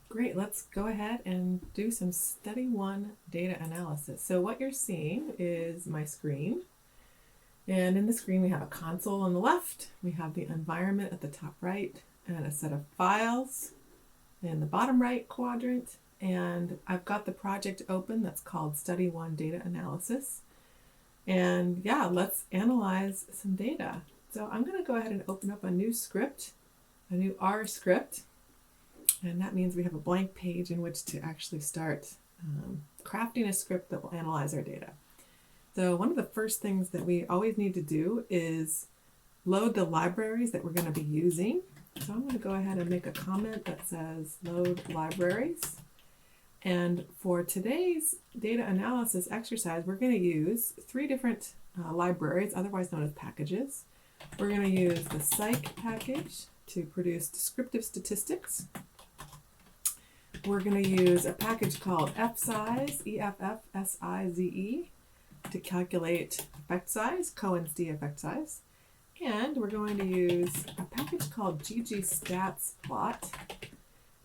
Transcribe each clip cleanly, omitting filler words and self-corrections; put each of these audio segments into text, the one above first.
Great, let's go ahead and do some study one data analysis. So what you're seeing is my screen. And in the screen we have a console on the left, we have the environment at the top right, and a set of files in the bottom right quadrant. And I've got the project open that's called Study One Data Analysis. And yeah, let's analyze some data. So I'm going to go ahead and open up a new script, a new R script. And that means we have a blank page in which to actually start crafting a script that will analyze our data. So one of the first things that we always need to do is load the libraries that we're going to be using. So I'm going to go ahead and make a comment that says load libraries. And for today's data analysis exercise, we're going to use three different libraries, otherwise known as packages. We're going to use the psych package to produce descriptive statistics. We're going to use a package called fsize, E-F-F-S-I-Z-E, to calculate effect size, Cohen's d effect size. And we're going to use a package called ggstatsplot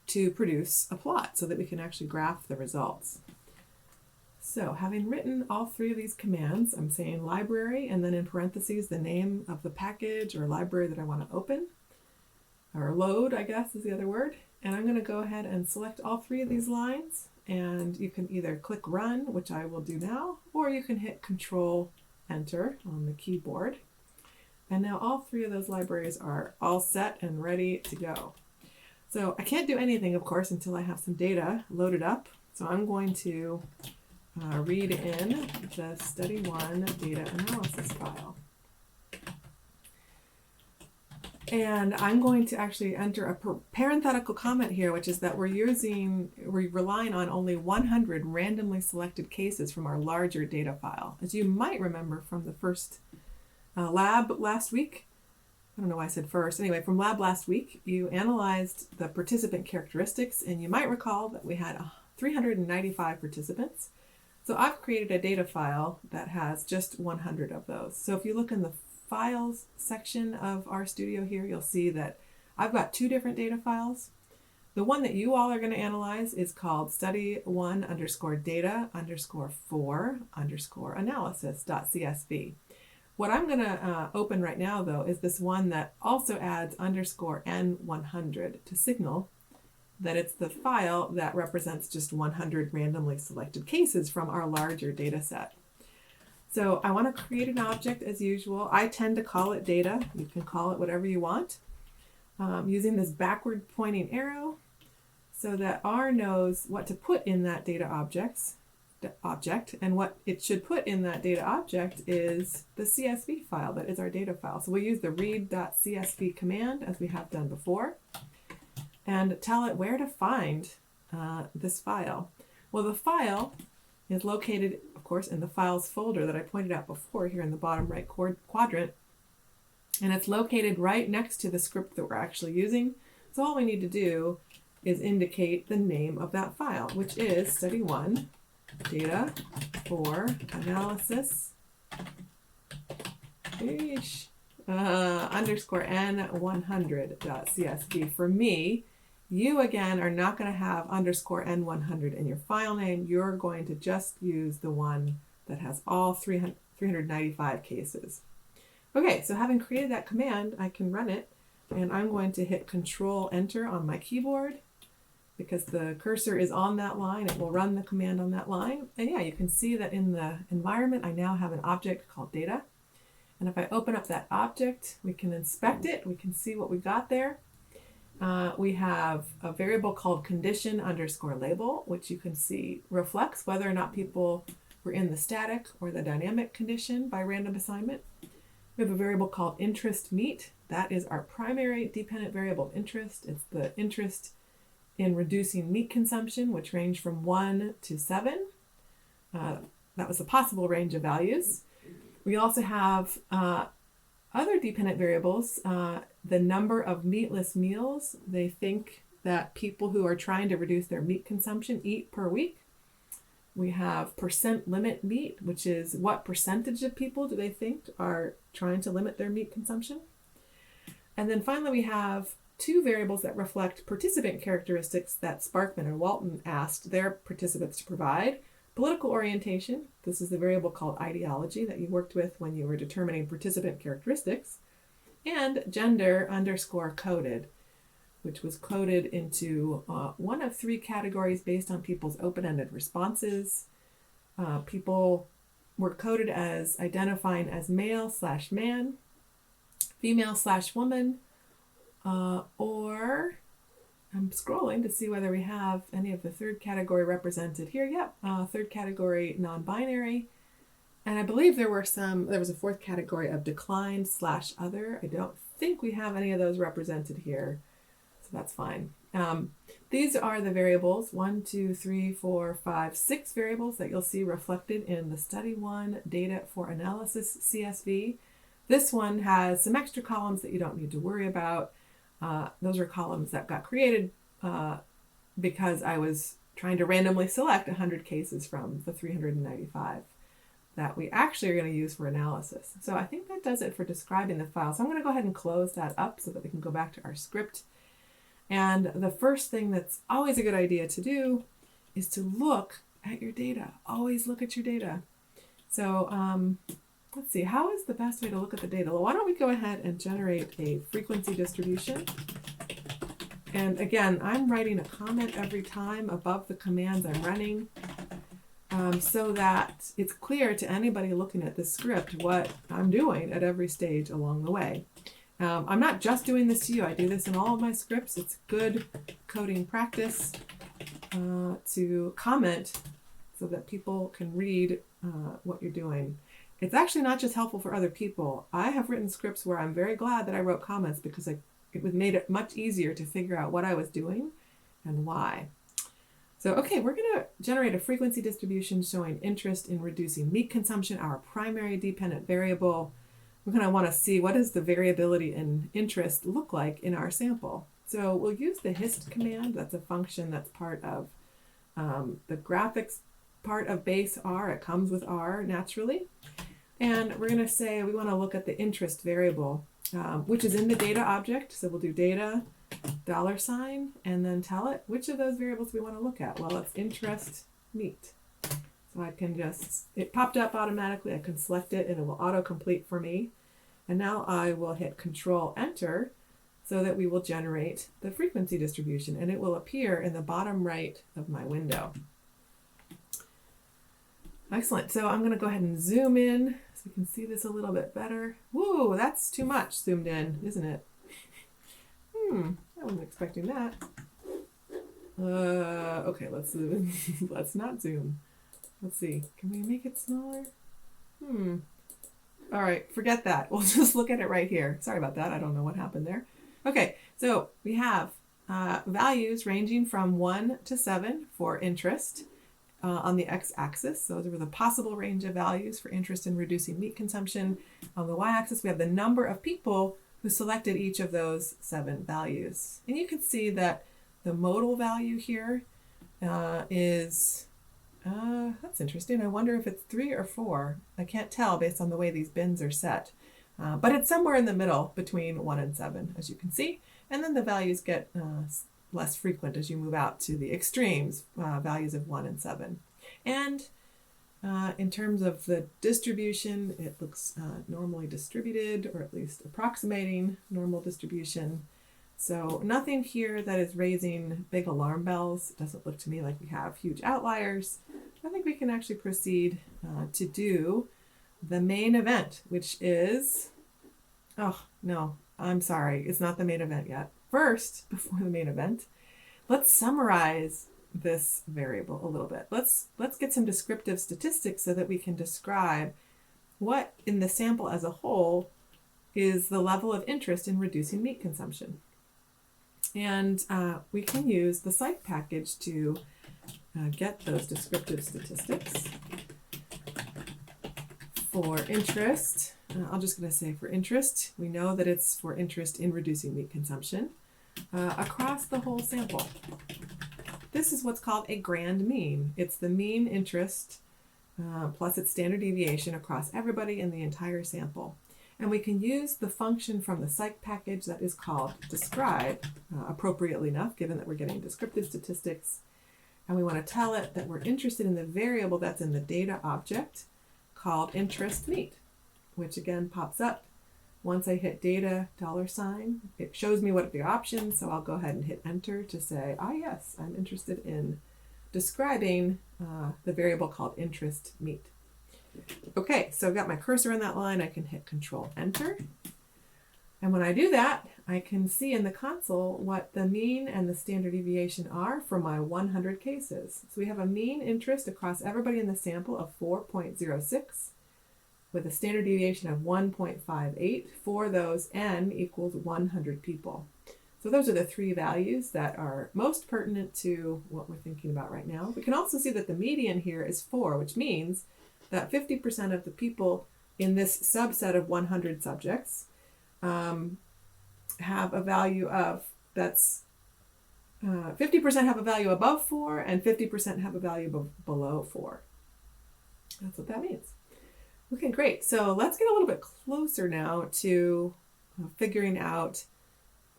to produce a plot so that we can actually graph the results. So having written all three of these commands, I'm saying library and then in parentheses the name of the package or library that I want to open, or load, I guess is the other word. And I'm going to go ahead and select all three of these lines, and you can either click run, which I will do now, or you can hit Control Enter on the keyboard. And now all three of those libraries are all set and ready to go. So I can't do anything, of course, until I have some data loaded up. So I'm going to read in the Study One data analysis file. And I'm going to actually enter a parenthetical comment here, which is that we're relying on only 100 randomly selected cases from our larger data file. As you might remember from the first lab last week, I don't know why I said first. Anyway, from lab last week, you analyzed the participant characteristics, and you might recall that we had 395 participants. So I've created a data file that has just 100 of those. So if you look in the Files section of RStudio here, you'll see that I've got two different data files. The one that you all are going to analyze is called study1_data_for_analysis.csv. What I'm going to open right now, though, is this one that also adds _n100 to signal that it's the file that represents just 100 randomly selected cases from our larger data set. So I want to create an object as usual. I tend to call it data. You can call it whatever you want. Using this backward pointing arrow so that R knows what to put in that data object, and what it should put in that data object is the CSV file that is our data file. So we'll use the read.csv command as we have done before and tell it where to find this file. Well, the file is located, of course, in the files folder that I pointed out before here in the bottom right quadrant. And it's located right next to the script that we're actually using. So all we need to do is indicate the name of that file, which is Study One Data for Analysis _n100.csv. For me, you again are not going to have _n100 in your file name. You're going to just use the one that has all 395 cases. Okay, so having created that command, I can run it, and I'm going to hit Control Enter on my keyboard. Because the cursor is on that line, it will run the command on that line. And yeah, you can see that in the environment, I now have an object called data. And if I open up that object, we can inspect it. We can see what we got there. We have a variable called condition_label, which you can see reflects whether or not people were in the static or the dynamic condition by random assignment. We have a variable called interest meet. That is our primary dependent variable of interest. It's the interest in reducing meat consumption, which range from 1 to 7. That was a possible range of values. We also have other dependent variables, the number of meatless meals they think that people who are trying to reduce their meat consumption eat per week. We have percent limit meat, which is what percentage of people do they think are trying to limit their meat consumption. And then finally we have two variables that reflect participant characteristics that Sparkman and Walton asked their participants to provide. Political orientation, this is the variable called ideology that you worked with when you were determining participant characteristics, and gender underscore coded, which was coded into one of three categories based on people's open-ended responses. People were coded as identifying as male/man, female/woman, or I'm scrolling to see whether we have any of the third category represented here. Yep, third category non-binary. And I believe there was a fourth category of declined/other. I don't think we have any of those represented here, so that's fine. These are the variables, 1, 2, 3, 4, 5, 6 variables that you'll see reflected in the Study 1 Data for Analysis CSV. This one has some extra columns that you don't need to worry about. Those are columns that got created because I was trying to randomly select 100 cases from the 395 that we actually are going to use for analysis. So I think that does it for describing the file. So I'm going to go ahead and close that up so that we can go back to our script. And the first thing that's always a good idea to do is to look at your data. Always look at your data. So let's see, how is the best way to look at the data? Well, why don't we go ahead and generate a frequency distribution. And again, I'm writing a comment every time above the commands I'm running so that it's clear to anybody looking at this script what I'm doing at every stage along the way. I'm not just doing this to you. I do this in all of my scripts. It's good coding practice to comment so that people can read what you're doing. It's actually not just helpful for other people. I have written scripts where I'm very glad that I wrote comments because it made it much easier to figure out what I was doing and why. So, okay, we're going to generate a frequency distribution showing interest in reducing meat consumption, our primary dependent variable. We're going to want to see what does the variability in interest look like in our sample. So we'll use the hist command. That's a function that's part of the graphics part of base R. It comes with R naturally. And we're going to say we want to look at the interest variable, which is in the data object. So we'll do data, $, and then tell it which of those variables we want to look at. Well, it's interest meat. So I can just, it popped up automatically. I can select it and it will autocomplete for me. And now I will hit Control Enter so that we will generate the frequency distribution and it will appear in the bottom right of my window. Excellent. So I'm going to go ahead and zoom in so we can see this a little bit better. Whoa, that's too much zoomed in, isn't it? I wasn't expecting that. Okay, let's zoom. Let's not zoom. Let's see. Can we make it smaller? All right, forget that. We'll just look at it right here. Sorry about that. I don't know what happened there. Okay, so we have values ranging from 1 to 7 for interest on the x-axis. Those are the possible range of values for interest in reducing meat consumption. On the y-axis, we have the number of people who selected each of those 7 values. And you can see that the modal value here is, that's interesting. I wonder if it's 3 or 4. I can't tell based on the way these bins are set. But it's somewhere in the middle between 1 and 7, as you can see. And then the values get less frequent as you move out to the extremes, values of 1 and 7. And in terms of the distribution, it looks normally distributed, or at least approximating normal distribution. So nothing here that is raising big alarm bells. It doesn't look to me like we have huge outliers. I think we can actually proceed to do the main event, which is, oh no, I'm sorry, it's not the main event yet. First, before the main event, let's summarize this variable a little bit. Let's get some descriptive statistics so that we can describe what in the sample as a whole is the level of interest in reducing meat consumption. And we can use the psych package to get those descriptive statistics. For interest, I'm just going to say for interest, we know that it's for interest in reducing meat consumption across the whole sample. This is what's called a grand mean. It's the mean interest plus its standard deviation across everybody in the entire sample. And we can use the function from the psych package that is called describe, appropriately enough, given that we're getting descriptive statistics. And we want to tell it that we're interested in the variable that's in the data object called interest meet, which again pops up. Once I hit data $, it shows me what are the options, so I'll go ahead and hit enter to say, yes, I'm interested in describing the variable called interest meet. Okay, so I've got my cursor on that line. I can hit Control Enter. And when I do that, I can see in the console what the mean and the standard deviation are for my 100 cases. So we have a mean interest across everybody in the sample of 4.06 with a standard deviation of 1.58 for those n equals 100 people. So those are the three values that are most pertinent to what we're thinking about right now. We can also see that the median here is 4, which means that 50% of the people in this subset of 100 subjects have a value of, 50% have a value above 4 and 50% have a value below 4. That's what that means. Okay, great. So let's get a little bit closer now to figuring out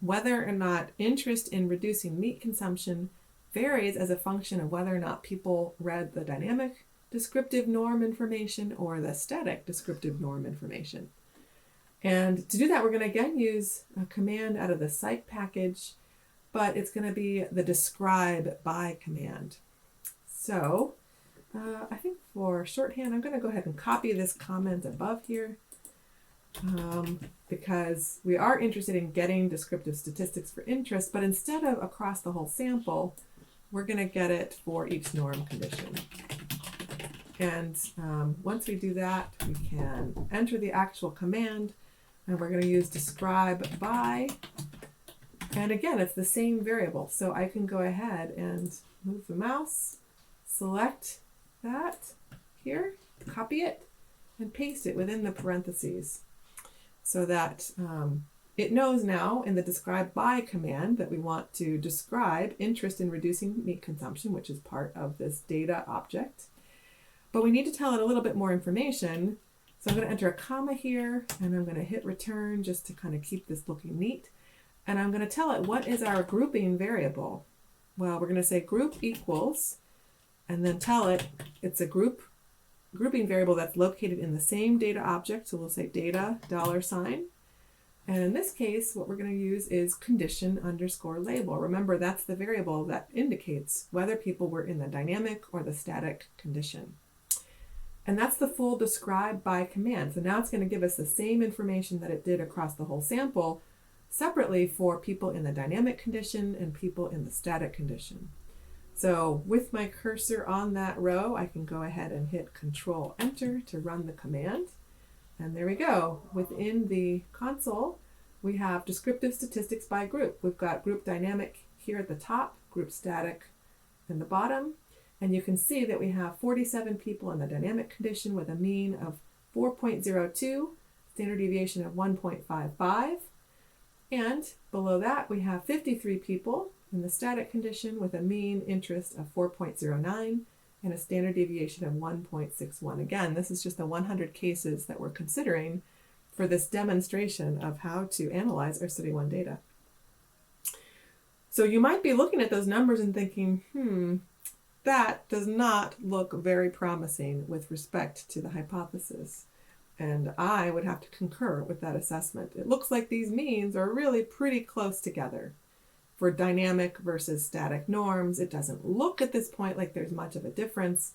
whether or not interest in reducing meat consumption varies as a function of whether or not people read the dynamic descriptive norm information or the static descriptive norm information. And to do that, we're going to again use a command out of the psych package, but it's going to be the describe by command. So I think for shorthand, I'm going to go ahead and copy this comment above here because we are interested in getting descriptive statistics for interest, but instead of across the whole sample, we're going to get it for each norm condition. And once we do that, we can enter the actual command, and we're going to use describe by. And again, it's the same variable. So I can go ahead and move the mouse, select that here, copy it, and paste it within the parentheses so that it knows now in the describe by command that we want to describe interest in reducing meat consumption, which is part of this data object. But we need to tell it a little bit more information. So I'm going to enter a comma here, and I'm going to hit return just to kind of keep this looking neat. And I'm going to tell it what is our grouping variable. Well, we're going to say group equals, and then tell it it's a grouping variable that's located in the same data object. So we'll say data $. And in this case, what we're going to use is condition underscore label. Remember, that's the variable that indicates whether people were in the dynamic or the static condition. And that's the full describe by command. So now it's going to give us the same information that it did across the whole sample separately for people in the dynamic condition and people in the static condition. So with my cursor on that row, I can go ahead and hit Control Enter to run the command. And there we go. Within the console, we have descriptive statistics by group. We've got group dynamic here at the top, group static in the bottom. And you can see that we have 47 people in the dynamic condition with a mean of 4.02, standard deviation of 1.55. And below that, we have 53 people in the static condition with a mean interest of 4.09 and a standard deviation of 1.61. Again, this is just the 100 cases that we're considering for this demonstration of how to analyze our Study 1 data. So you might be looking at those numbers and thinking, that does not look very promising with respect to the hypothesis. And I would have to concur with that assessment. It looks like these means are really pretty close together. For dynamic versus static norms, it doesn't look at this point like there's much of a difference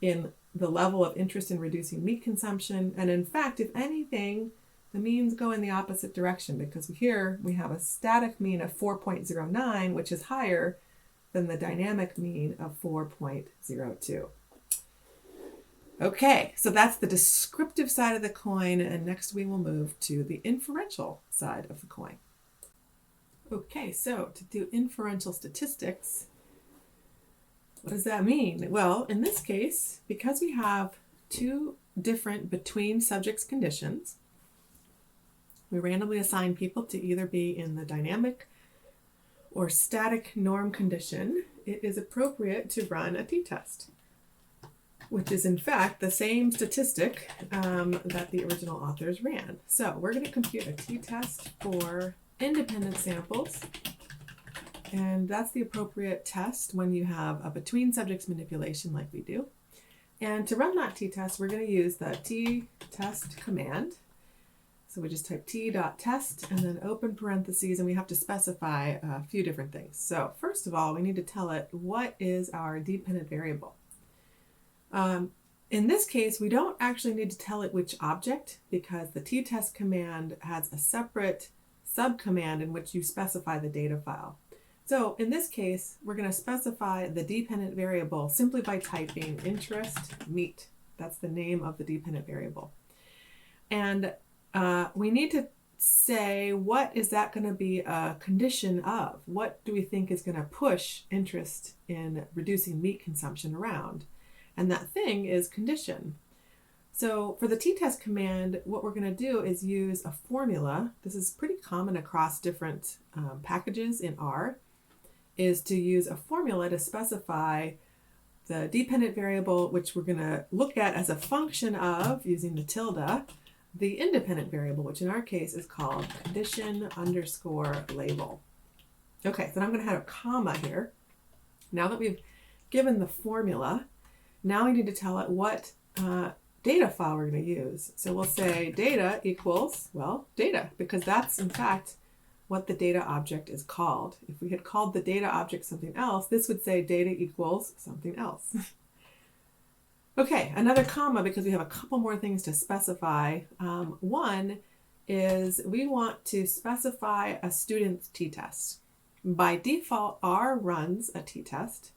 in the level of interest in reducing meat consumption. And in fact, if anything, the means go in the opposite direction because here we have a static mean of 4.09, which is higher than the dynamic mean of 4.02. Okay, so that's the descriptive side of the coin, and next we will move to the inferential side of the coin. Okay, so to do inferential statistics, what does that mean? Well, in this case, because we have two different between subjects conditions, we randomly assign people to either be in the dynamic or static norm condition, it is appropriate to run a t-test. which is in fact the same statistic that the original authors ran. So we're going to compute a t-test for independent samples, and that's the appropriate test when you have a between subjects manipulation like we do. And to run that t-test, we're going to use the t-test command. So we just type t.test and then open parentheses, and we have to specify a few different things. So first of all, we need to tell it what is our dependent variable. In this case, we don't actually need to tell it which object, because the t-test command has a separate subcommand in which you specify the data file. So in this case, we're going to specify the dependent variable simply by typing interest meet. That's the name of the dependent variable. And we need to say, what is that going to be a condition of? What do we think is going to push interest in reducing meat consumption around? And that thing is condition. So for the t-test command, what we're going to do is use a formula. This is pretty common across different packages in R, is to use a formula to specify the dependent variable, which we're going to look at as a function of, using the tilde, the independent variable, which in our case is called condition underscore label. Okay, so I'm going to have a comma here. Now that we've given the formula, now we need to tell it what data file we're going to use. So we'll say data equals, well, data, because that's in fact what the data object is called. If we had called the data object something else, this would say data equals something else. Okay, another comma, because we have a couple more things to specify. One is we want to specify a student's t-test. By default, R runs a t-test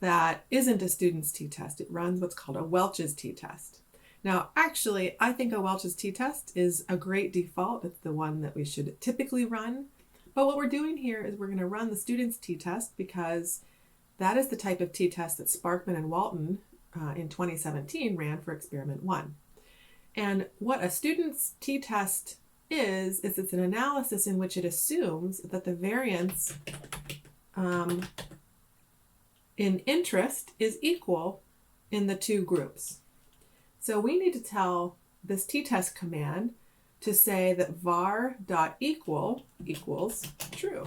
that isn't a student's t-test. It runs what's called a Welch's t-test. Now, actually, I think a Welch's t-test is a great default. It's the one that we should typically run. But what we're doing here is we're going to run the student's t-test, because that is the type of t-test that Sparkman and Walton in 2017 ran for experiment 1. And what a student's t-test is it's an analysis in which it assumes that the variance in interest is equal in the two groups. So we need to tell this t-test command to say that var.equal equals true,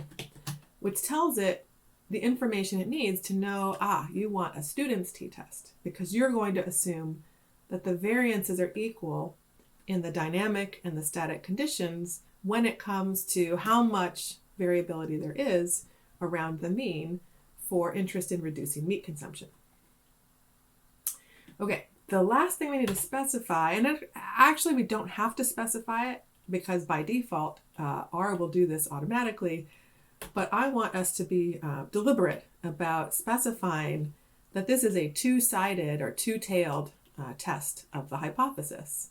which tells it the information it needs to know, you want a student's t-test, because you're going to assume that the variances are equal in the dynamic and the static conditions when it comes to how much variability there is around the mean for interest in reducing meat consumption. Okay, the last thing we need to specify, and actually we don't have to specify it because by default R will do this automatically, but I want us to be deliberate about specifying that this is a two-sided or two-tailed test of the hypothesis.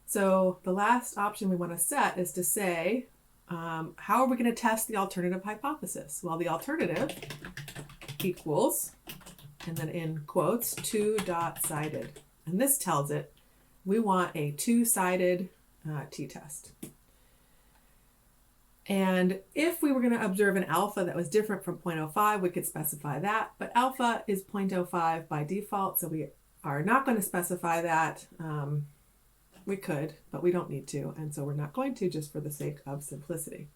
So the last option we want to set is to say, how are we going to test the alternative hypothesis? Well, the alternative equals, and then in quotes, two-sided. And this tells it we want a two-sided t-test. And if we were going to observe an alpha that was different from 0.05, we could specify that. But alpha is 0.05 by default, so we are not going to specify that. We could, but we don't need to. And so we're not going to, just for the sake of simplicity.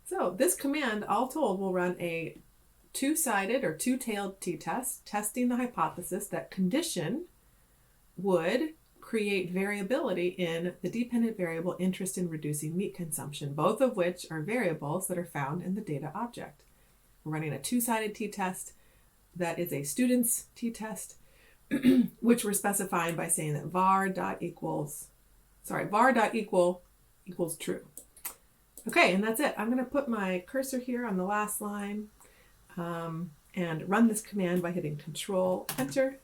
So this command, all told, will run a two-sided or two-tailed t-test, testing the hypothesis that condition would create variability in the dependent variable interest in reducing meat consumption, both of which are variables that are found in the data object. We're running a two-sided t-test that is a student's t-test, which we're specifying by saying that var.equal equals true. Okay, and that's it. I'm going to put my cursor here on the last line and run this command by hitting Control Enter.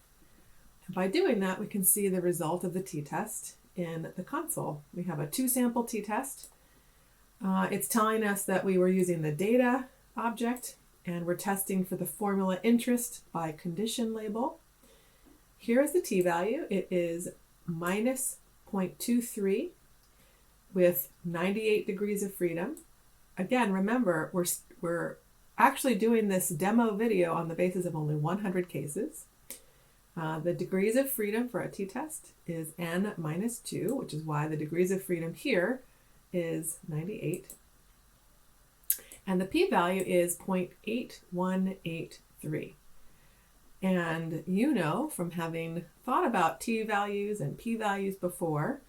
And by doing that, we can see the result of the t-test in the console. We have a two-sample t-test. It's telling us that we were using the data object, and we're testing for the formula interest by condition label. Here is the t-value. It is minus 0.23 with 98 degrees of freedom. Again, remember, we're actually doing this demo video on the basis of only 100 cases. The degrees of freedom for a t-test is n minus 2, which is why the degrees of freedom here is 98. And the p-value is 0.8183. And you know from having thought about t-values and p-values before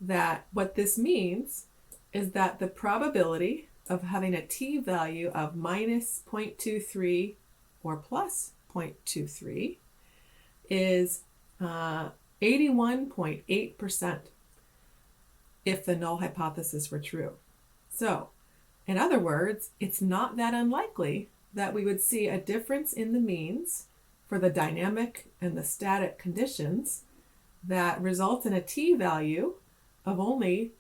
that what this means is that the probability of having a t-value of minus 0.23 or plus 0.23 is 81.8% if the null hypothesis were true. So, in other words, it's not that unlikely that we would see a difference in the means for the dynamic and the static conditions that result in a t-value of only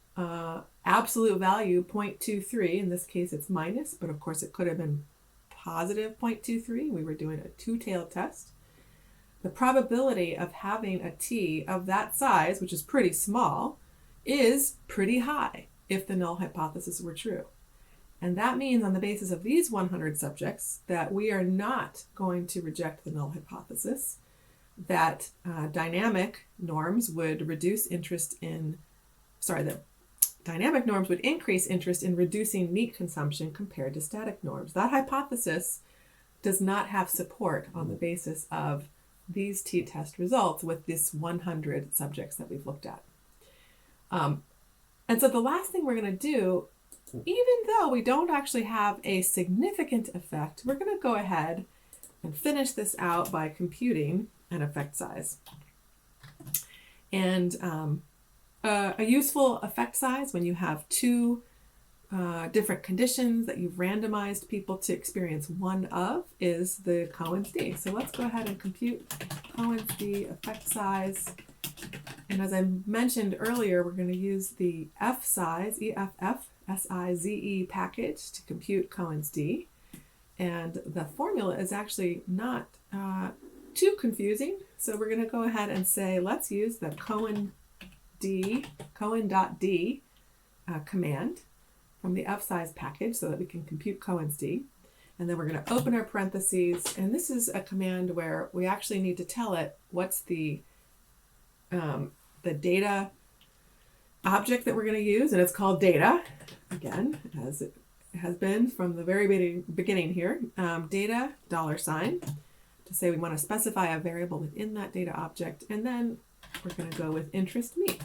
absolute value 0.23. In this case, it's minus, but of course it could have been positive 0.23. We were doing a two-tailed test. The probability of having a t of that size, which is pretty small, is pretty high if the null hypothesis were true. And that means on the basis of these 100 subjects that we are not going to reject the null hypothesis, that dynamic norms would reduce interest in, the dynamic norms would increase interest in reducing meat consumption compared to static norms. That hypothesis does not have support on the basis of these t-test results with this 100 subjects that we've looked at. And so the last thing we're going to do, even though we don't actually have a significant effect, we're going to go ahead and finish this out by computing an effect size. And a useful effect size when you have two different conditions that you've randomized people to experience one of is the Cohen's d. So let's go ahead and compute Cohen's d effect size. And as I mentioned earlier, we're going to use the F size, EFF, SIZE package to compute Cohen's d. And the formula is actually not too confusing. So we're going to go ahead and say, let's use the Cohen.d command from the F size package so that we can compute Cohen's d. And then we're going to open our parentheses. And this is a command where we actually need to tell it what's the data object that we're going to use. And it's called data, again, as it has been from the very beginning here. Data, $, to say we want to specify a variable within that data object. And then we're going to go with interest meat.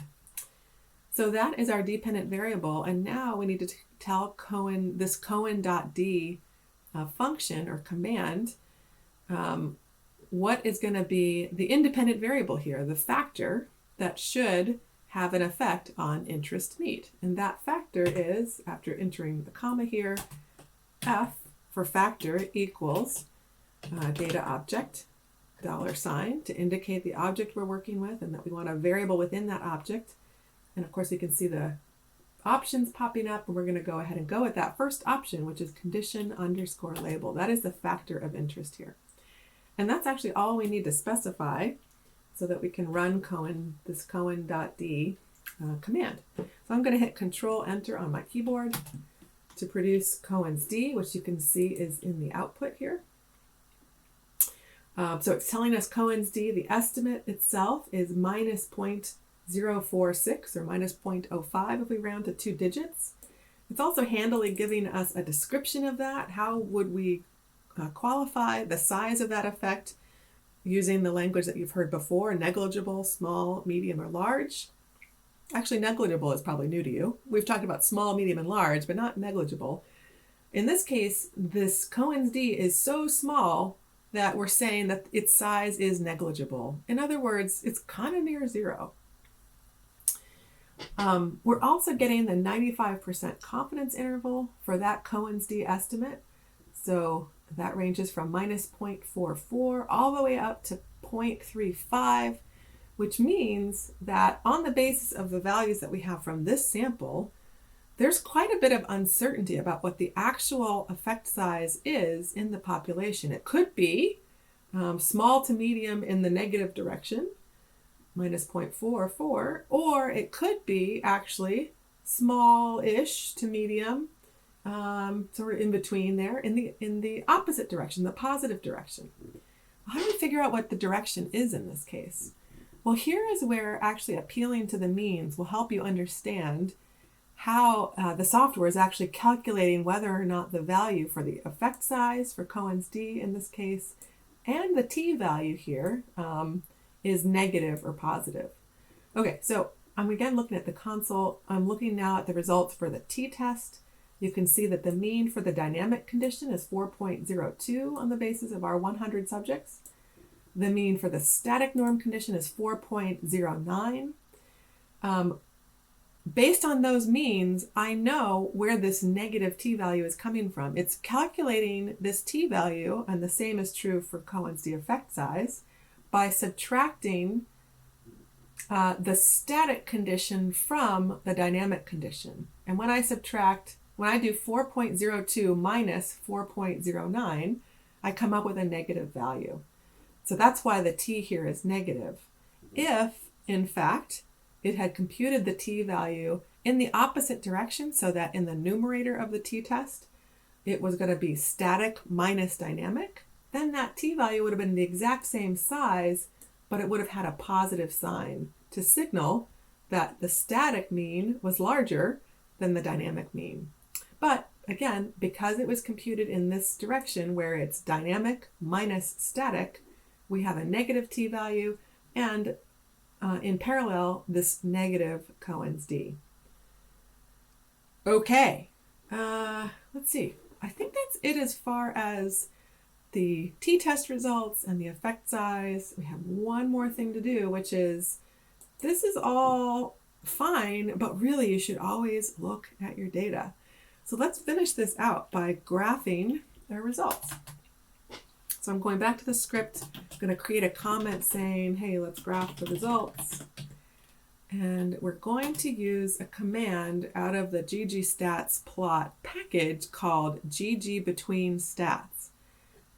So that is our dependent variable. And now we need to tell Cohen, this Cohen.d function or command, what is going to be the independent variable here, the factor that should have an effect on interest meat. And that factor is, after entering the comma here, F for factor equals data object, $, to indicate the object we're working with and that we want a variable within that object. And of course, you can see the options popping up, and we're going to go ahead and go with that first option, which is condition underscore label. That is the factor of interest here. And that's actually all we need to specify so that we can run this Cohen.d command. So I'm going to hit Control Enter on my keyboard to produce Cohen's d, which you can see is in the output here. So it's telling us Cohen's d, the estimate itself is minus 0.046 or minus 0.05 if we round to 2 digits. It's also handily giving us a description of that. How would we qualify the size of that effect using the language that you've heard before, negligible, small, medium, or large? Actually, negligible is probably new to you. We've talked about small, medium, and large, but not negligible. In this case, this Cohen's d is so small that we're saying that its size is negligible. In other words, it's kind of near zero. We're also getting the 95% confidence interval for that Cohen's d estimate. So that ranges from minus 0.44 all the way up to 0.35, which means that on the basis of the values that we have from this sample, there's quite a bit of uncertainty about what the actual effect size is in the population. It could be small to medium in the negative direction, minus 0.44, or it could be actually small-ish to medium, sort of in between there, in the opposite direction, the positive direction. how do we figure out what the direction is in this case? Well, here is where actually appealing to the means will help you understand how the software is actually calculating whether or not the value for the effect size for Cohen's d in this case and the t value here is negative or positive. Okay, so I'm again looking at the console. I'm looking now at the results for the t-test. You can see that the mean for the dynamic condition is 4.02 on the basis of our 100 subjects. The mean for the static norm condition is 4.09. Based on those means, I know where this negative t-value is coming from. It's calculating this t-value, and the same is true for Cohen's d effect size, by subtracting the static condition from the dynamic condition. And when I do 4.02 minus 4.09, I come up with a negative value. So that's why the t here is negative. If, in fact, it had computed the t-value in the opposite direction, so that in the numerator of the t-test, it was going to be static minus dynamic, then that t-value would have been the exact same size, but it would have had a positive sign to signal that the static mean was larger than the dynamic mean. But again, because it was computed in this direction where it's dynamic minus static, we have a negative t-value and in parallel this negative Cohen's d. Okay, let's see. I think that's it as far as the t-test results and the effect size. We have one more thing to do, which is this is all fine, but really you should always look at your data. So let's finish this out by graphing our results. So I'm going back to the script. I'm going to create a comment saying, hey, let's graph the results. And we're going to use a command out of the ggstatsplot plot package called ggBetweenStats.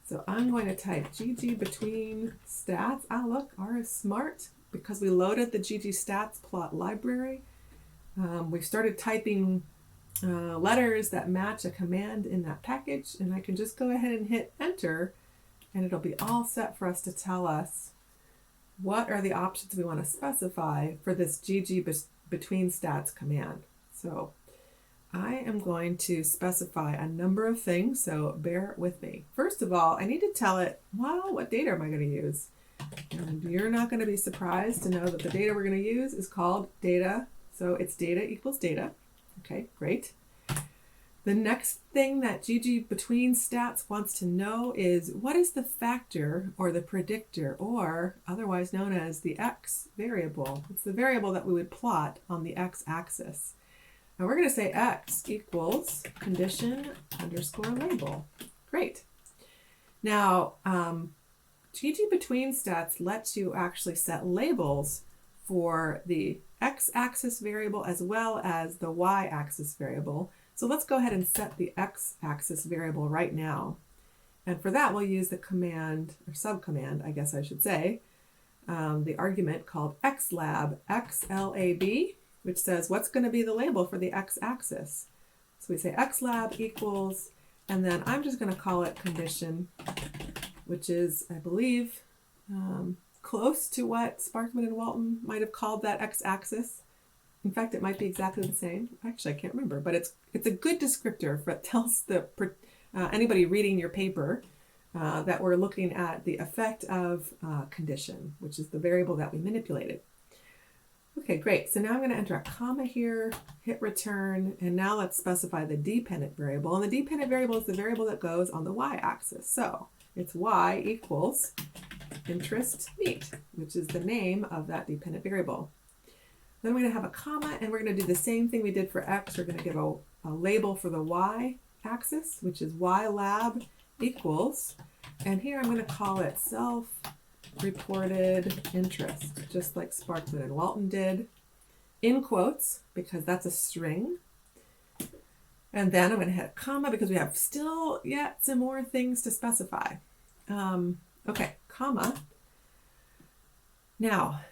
So I'm going to type ggBetweenStats. Ah, look, R is smart because we loaded the ggstatsplot plot library. We started typing letters that match a command in that package, and I can just go ahead and hit enter, and it'll be all set for us to tell us what are the options we want to specify for this ggBetweenStats command. So I am going to specify a number of things, so bear with me. First of all, I need to tell it, well, what data am I going to use? And you're not going to be surprised to know that the data we're going to use is called data. So it's data equals data. Okay, great. The next thing that ggBetweenStats wants to know is what is the factor or the predictor, or otherwise known as the x variable. It's the variable that we would plot on the x-axis. And we're going to say x equals condition underscore label. Great. Now, ggBetweenStats lets you actually set labels for the x-axis variable as well as the y-axis variable. So let's go ahead and set the x-axis variable right now. And for that, we'll use the command, or subcommand, I guess I should say, the argument called xlab, xlab, which says what's going to be the label for the x-axis. So we say xlab equals, and then I'm just going to call it condition, which is, I believe, close to what Sparkman and Walton might have called that x-axis. In fact, it might be exactly the same. Actually, I can't remember, but it's a good descriptor that tells anybody reading your paper that we're looking at the effect of condition, which is the variable that we manipulated. Okay, great. So now I'm going to enter a comma here, hit return, and now let's specify the dependent variable. And the dependent variable is the variable that goes on the y-axis. So it's y equals interest meet, which is the name of that dependent variable. Then we're going to have a comma, and we're going to do the same thing we did for x. We're going to give a label for the y-axis, which is ylab equals, and here I'm going to call it self-reported interest, just like Sparkman and Walton did, in quotes, because that's a string. And then I'm going to hit a comma because we have still yet some more things to specify. Okay, comma. Now,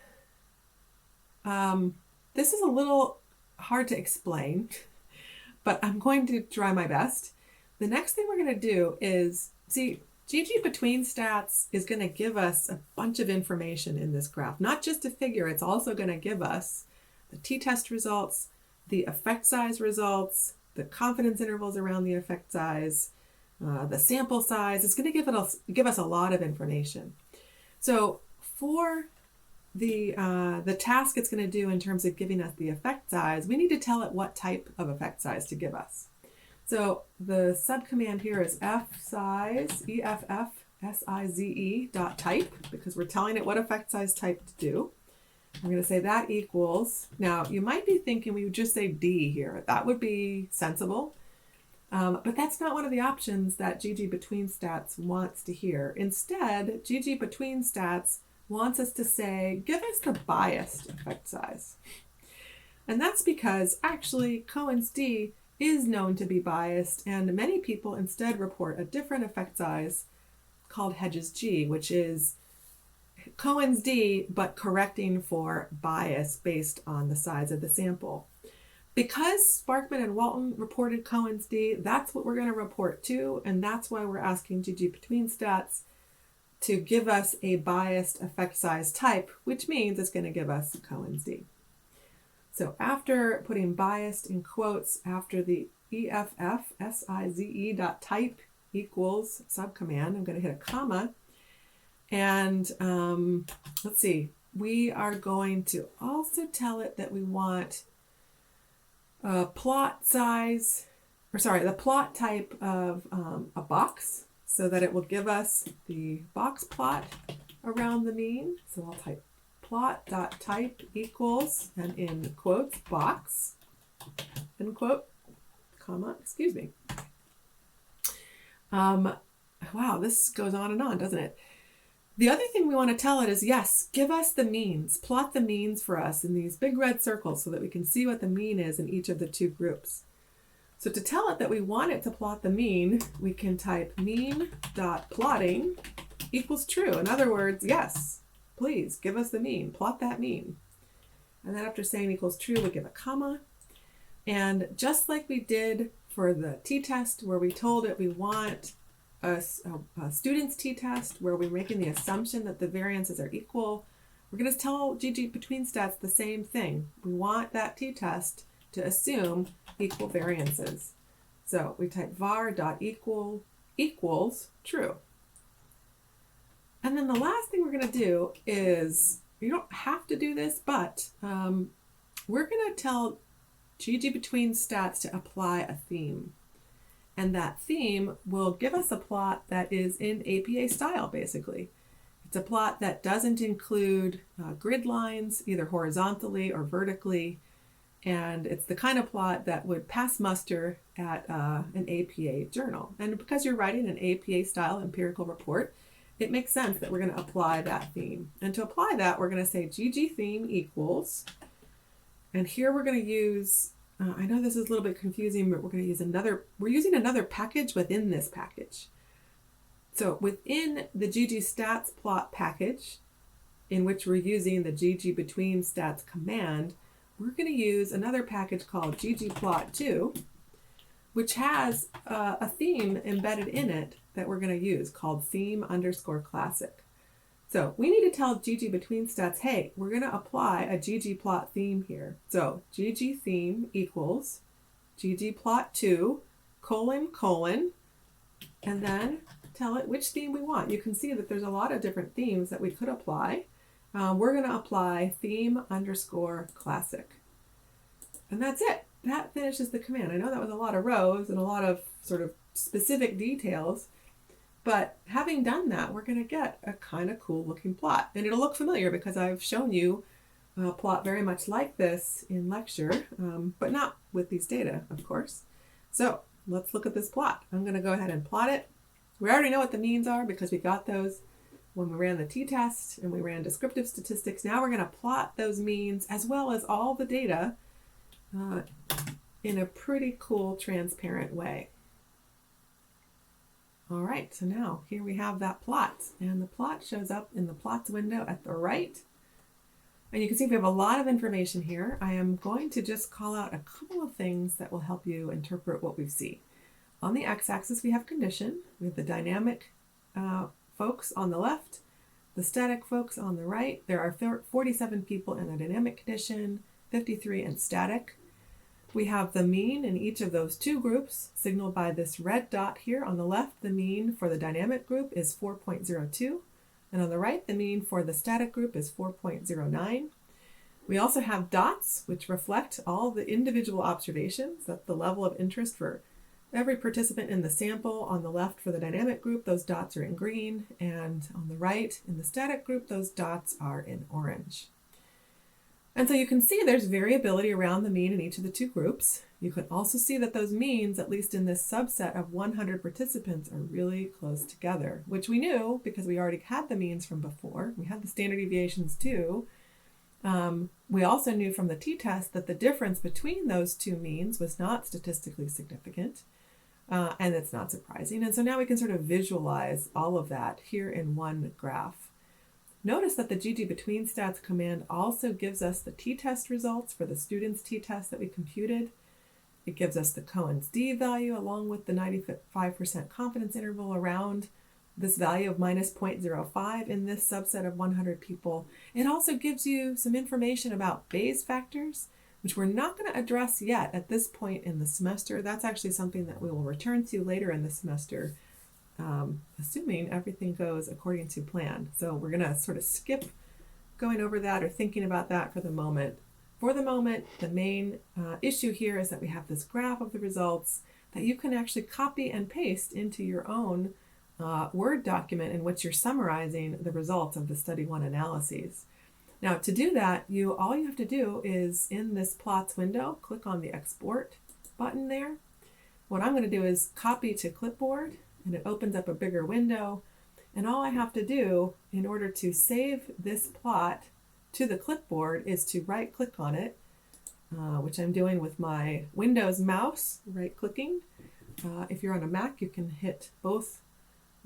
this is a little hard to explain, but I'm going to try my best. The next thing we're going to do is, see, GG between stats is going to give us a bunch of information in this graph, not just a figure. It's also going to give us the t-test results, the effect size results, the confidence intervals around the effect size, the sample size. It's going to give us a lot of information. So for the task it's going to do in terms of giving us the effect size, we need to tell it what type of effect size to give us. So the subcommand here is fsize, EFF dot type, because we're telling it what effect size type to do. I'm going to say that equals, now you might be thinking we would just say D here. That would be sensible, but that's not one of the options that GG between stats wants to hear. Instead, GG between stats wants us to say, give us the biased effect size. And that's because actually Cohen's D is known to be biased, and many people instead report a different effect size called Hedges G, which is Cohen's D, but correcting for bias based on the size of the sample. Because Sparkman and Walton reported Cohen's D, that's what we're going to report too, and that's why we're asking GG between stats to give us a biased effect size type, which means it's going to give us Cohen's D. So after putting biased in quotes after the EFF dot type equals subcommand, I'm going to hit a comma. And let's see, we are going to also tell it that we want a plot size, the plot type of a box, so that it will give us the box plot around the mean. So I'll type plot.type equals, and in quotes, box, end quote, comma, excuse me. Wow, this goes on and on, doesn't it? The other thing we want to tell it is, yes, give us the means, plot the means for us in these big red circles so that we can see what the mean is in each of the two groups. So to tell it that we want it to plot the mean, we can type mean.plotting equals true. In other words, yes, please give us the mean, plot that mean. And then after saying equals true, we give a comma. And just like we did for the t-test, where we told it we want a student's t-test, where we're making the assumption that the variances are equal, we're going to tell GG between stats the same thing. We want that t-test to assume equal variances. So we type var.equal equals true. And then the last thing we're going to do is, you don't have to do this, but we're going to tell GG between stats to apply a theme. And that theme will give us a plot that is in APA style, basically. It's a plot that doesn't include grid lines, either horizontally or vertically. And it's the kind of plot that would pass muster at an APA journal. And because you're writing an APA style empirical report, it makes sense that we're going to apply that theme. And to apply that, we're going to say GG theme equals, and here we're going to use, I know this is a little bit confusing, but we're going to use we're using another package within this package. So within the GG stats plot package, in which we're using the GG between stats command, we're going to use another package called ggplot2, which has a theme embedded in it that we're going to use called theme_classic. So we need to tell GG between stats, hey, we're going to apply a ggplot theme here. So GG theme equals ggplot2 : and then tell it which theme we want. You can see that there's a lot of different themes that we could apply. We're going to apply theme_classic. And that's it. That finishes the command. I know that was a lot of rows and a lot of sort of specific details, but having done that, we're going to get a kind of cool looking plot. And it'll look familiar because I've shown you a plot very much like this in lecture, but not with these data, of course. So let's look at this plot. I'm going to go ahead and plot it. We already know what the means are because we got those when we ran the t-test and we ran descriptive statistics. Now we're going to plot those means as well as all the data in a pretty cool, transparent way. All right, so now here we have that plot, and the plot shows up in the plots window at the right. And you can see we have a lot of information here. I am going to just call out a couple of things that will help you interpret what we see. On the x-axis, we have condition. We have the dynamic folks on the left, the static folks on the right. There are 47 people in the dynamic condition, 53 in static. We have the mean in each of those two groups, signaled by this red dot here. On the left, the mean for the dynamic group is 4.02, and on the right, the mean for the static group is 4.09. We also have dots, which reflect all the individual observations. That's the level of interest for every participant in the sample. On the left for the dynamic group, those dots are in green, and on the right in the static group, those dots are in orange. And so you can see there's variability around the mean in each of the two groups. You can also see that those means, at least in this subset of 100 participants, are really close together, which we knew because we already had the means from before. We had the standard deviations too. We also knew from the t-test that the difference between those two means was not statistically significant, and it's not surprising. And so now we can sort of visualize all of that here in one graph. Notice that the ggBetweenStats command also gives us the t-test results for the student's t-test that we computed. It gives us the Cohen's d value along with the 95% confidence interval around this value of minus 0.05 in this subset of 100 people. It also gives you some information about Bayes factors, which we're not going to address yet at this point in the semester. That's actually something that we will return to later in the semester, assuming everything goes according to plan. So we're going to sort of skip going over that or thinking about that for the moment. For the moment, the main issue here is that we have this graph of the results that you can actually copy and paste into your own Word document in which you're summarizing the results of the Study 1 analyses. Now to do that, all you have to do is in this plots window, click on the export button there. What I'm going to do is copy to clipboard, and it opens up a bigger window. And all I have to do in order to save this plot to the clipboard is to right click on it, which I'm doing with my Windows mouse, right clicking. If you're on a Mac, you can hit both.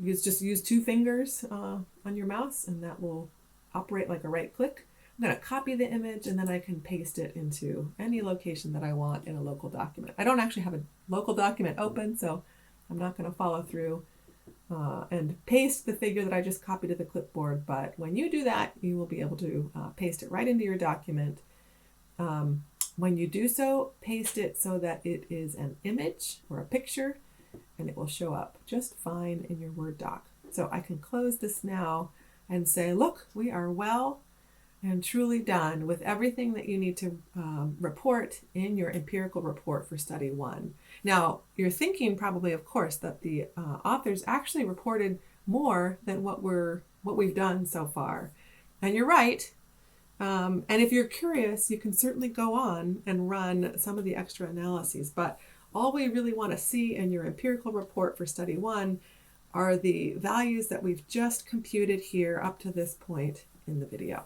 Just use two fingers on your mouse, and that will operate like a right click. I'm going to copy the image, and then I can paste it into any location that I want in a local document. I don't actually have a local document open, so I'm not going to follow through and paste the figure that I just copied to the clipboard, but when you do that, you will be able to paste it right into your document. When you do so, paste it so that it is an image or a picture, and it will show up just fine in your Word doc. So I can close this now and say, look, we are well and truly done with everything that you need to report in your empirical report for Study 1. Now, you're thinking probably, of course, that the authors actually reported more than what we've done so far. And you're right. And if you're curious, you can certainly go on and run some of the extra analyses. But all we really want to see in your empirical report for Study 1 are the values that we've just computed here up to this point in the video.